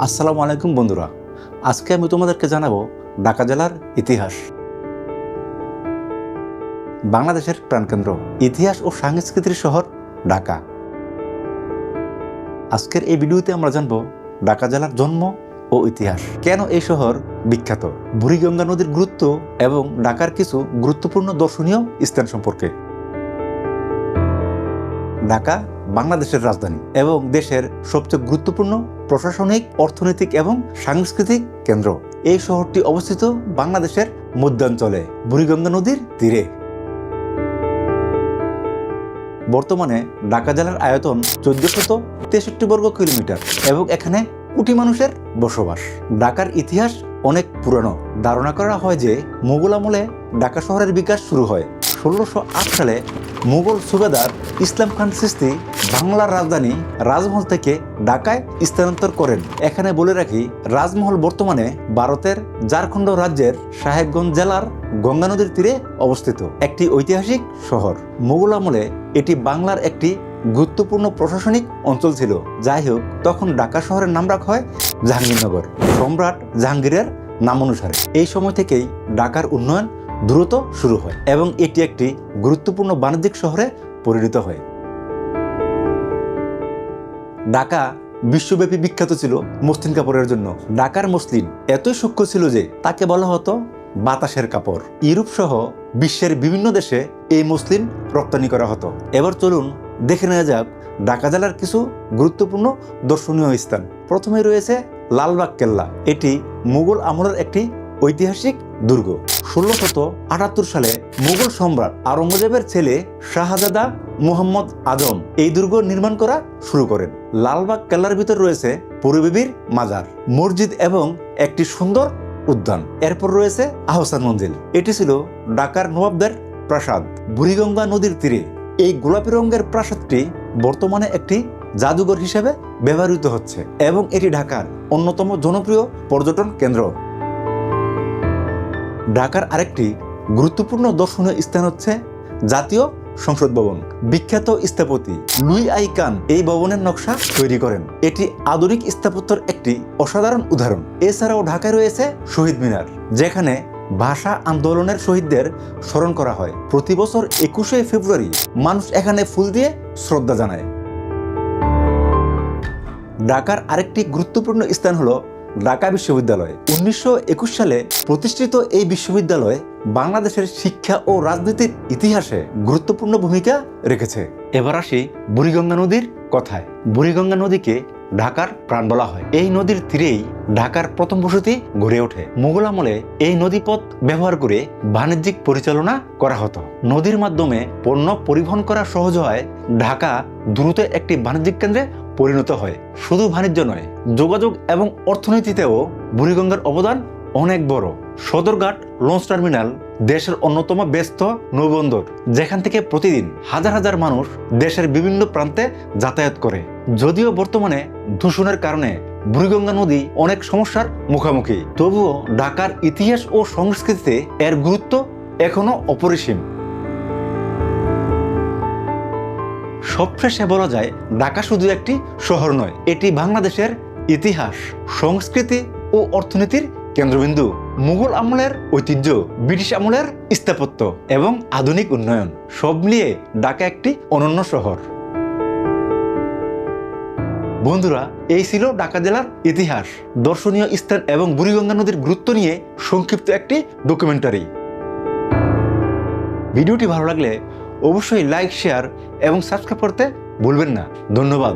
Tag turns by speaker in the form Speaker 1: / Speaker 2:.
Speaker 1: আসসালামু আলাইকুম বন্ধুরা, আজকে আমি তোমাদেরকে জানাবো ঢাকা জেলার ইতিহাস। বাংলাদেশের প্রাণকেন্দ্র, ইতিহাস ও সংস্কৃতির শহর ঢাকা। আজকের এই ভিডিওতে আমরা জানবো ঢাকা জেলার জন্ম ও ইতিহাস, কেন এই শহর বিখ্যাত, বুড়িগঙ্গা নদীর গুরুত্ব এবং ঢাকার কিছু গুরুত্বপূর্ণ দর্শনীয় স্থান সম্পর্কে। ঢাকা বাংলাদেশের রাজধানী এবং দেশের সবচেয়ে গুরুত্বপূর্ণ প্রশাসনিক, অর্থনৈতিক এবং সাংস্কৃতিক কেন্দ্র। এই শহরটি অবস্থিত বাংলাদেশের মধ্যাঞ্চলে বুড়িগঙ্গা নদীর তীরে। বর্তমানে ঢাকা জেলার আয়তন 1463 বর্গ কিলোমিটার এবং এখানে কোটি মানুষের বসবাস। ঢাকার ইতিহাস অনেক পুরানো। ধারণা করা হয় যে মুঘল আমলে ঢাকা শহরের বিকাশ শুরু হয়। 1608 সালে মুঘল সুবেদার ইসলাম খান চিশতি বাংলার রাজধানী রাজমহল থেকে ঢাকায় স্থানান্তর করেন। এখানে বলে রাখি, রাজমহল বর্তমানে ভারতের ঝাড়খণ্ড রাজ্যের সাহেবগঞ্জ জেলার গঙ্গা নদীর তীরে অবস্থিত একটি ঐতিহাসিক শহর। মুঘল আমলে এটি বাংলার একটি গুরুত্বপূর্ণ প্রশাসনিক অঞ্চল ছিল। যাই হোক, তখন ঢাকা শহরের নাম রাখা হয় জাহাঙ্গীরনগর, সম্রাট জাহাঙ্গীরের নাম অনুসারে। এই সময় থেকেই ঢাকার উন্নয়ন দ্রুত শুরু হয় এবং এটি একটি গুরুত্বপূর্ণ বাণিজ্যিক শহরে পরিণত হয়। ঢাকা বিশ্বব্যাপী বিখ্যাত ছিল মসলিন কাপড়ের জন্য। ঢাকার মসলিন এতই সূক্ষ্ম ছিল যে তাকে বলা হতো বাতাসের কাপড়। ইউরোপ সহ বিশ্বের বিভিন্ন দেশে এই মসলিন রপ্তানি করা হতো। এবার চলুন দেখে নেওয়া যাক ঢাকা জেলার কিছু গুরুত্বপূর্ণ দর্শনীয় স্থান। প্রথমে রয়েছে লালবাগ কেল্লা। এটি মুঘল আমলের একটি ঐতিহাসিক দুর্গ। 1678 সালে মুঘল সম্রাট আওরঙ্গজেবের ছেলে শাহজাদা মুহাম্মদ আজম এই দুর্গ নির্মাণ করা শুরু করেন। লালবাগ কেল্লার ভিতর রয়েছে পরিবিবির মাজার, মসজিদ এবং একটি সুন্দর উদ্যান। এরপর রয়েছে আহসান মঞ্জিল। এটি ছিল ঢাকার নবাবদের প্রাসাদ, বুড়িগঙ্গা নদীর তীরে। এই গোলাপি রঙের প্রাসাদটি বর্তমানে একটি জাদুঘর হিসেবে ব্যবহৃত হচ্ছে এবং এটি ঢাকার অন্যতম জনপ্রিয় পর্যটন কেন্দ্র। ঢাকার আরেকটি গুরুত্বপূর্ণ দর্শনীয় স্থান হচ্ছে জাতীয় সংসদ ভবন। বিখ্যাত স্থপতি লুই আই কান এই ভবনের নকশা তৈরি করেন। এটি আধুনিক স্থাপত্যের একটি অসাধারণ উদাহরণ। এছাড়াও ঢাকায় রয়েছে শহীদ মিনার, যেখানে ভাষা আন্দোলনের শহীদদের স্মরণ করা হয়। প্রতি বছর 21শে ফেব্রুয়ারি মানুষ এখানে ফুল দিয়ে শ্রদ্ধা জানায়। ঢাকার আরেকটি গুরুত্বপূর্ণ স্থান হলো ঢাকা বিশ্ববিদ্যালয়। 1921 সালে প্রতিষ্ঠিত এই বিশ্ববিদ্যালয় বাংলাদেশের শিক্ষা ও রাজনীতির ইতিহাসে গুরুত্বপূর্ণ ভূমিকা রেখেছে। এবার আসি বুড়িগঙ্গা নদীর কথায়। বুড়িগঙ্গা নদীকে ঢাকার প্রাণ বলা হয়। এই নদীর তীরেই ঢাকার প্রথম বসতি গড়ে ওঠে। মুঘল আমলে এই নদীপথ ব্যবহার করে বাণিজ্যিক পরিচালনা করা হতো। নদীর মাধ্যমে পণ্য পরিবহন করা সহজ হয় ঢাকা দ্রুত একটি বাণিজ্যিক কেন্দ্রে পরিণত হয়। শুধু বাণিজ্য নয়, যোগাযোগ এবং অর্থনীতিতেও বুড়িগঙ্গার অবদান অনেক বড়। সদরঘাট লঞ্চ টার্মিনাল দেশের অন্যতম ব্যস্ত নৌবন্দর, যেখান থেকে প্রতিদিন হাজার হাজার মানুষ দেশের বিভিন্ন প্রান্তে যাতায়াত করে। যদিও বর্তমানে দূষণের কারণে বুড়িগঙ্গা নদী অনেক সমস্যার মুখোমুখি, তবুও ঢাকার ইতিহাস ও সংস্কৃতিতে এর গুরুত্ব এখনো অপরিসীম। সবশেষে বলা যায়, ঢাকা শুধু একটি শহর নয়, এটি বাংলাদেশের ইতিহাস, সংস্কৃতি ও অর্থনীতির কেন্দ্রবিন্দু। মুঘল আমলের ঐতিহ্য, ব্রিটিশ আমলের স্থাপত্য এবং আধুনিক উন্নয়ন সব মিলিয়ে ঢাকা একটি অনন্য শহর। বন্ধুরা, এই ছিল ঢাকা জেলার ইতিহাস, দর্শনীয় স্থান এবং বুড়িগঙ্গা নদীর গুরুত্ব নিয়ে সংক্ষিপ্ত একটি ডকুমেন্টারি। ভিডিওটি ভালো লাগলে অবশ্যই লাইক, শেয়ার এবং সাবস্ক্রাইব করতে ভুলবেন না। ধন্যবাদ।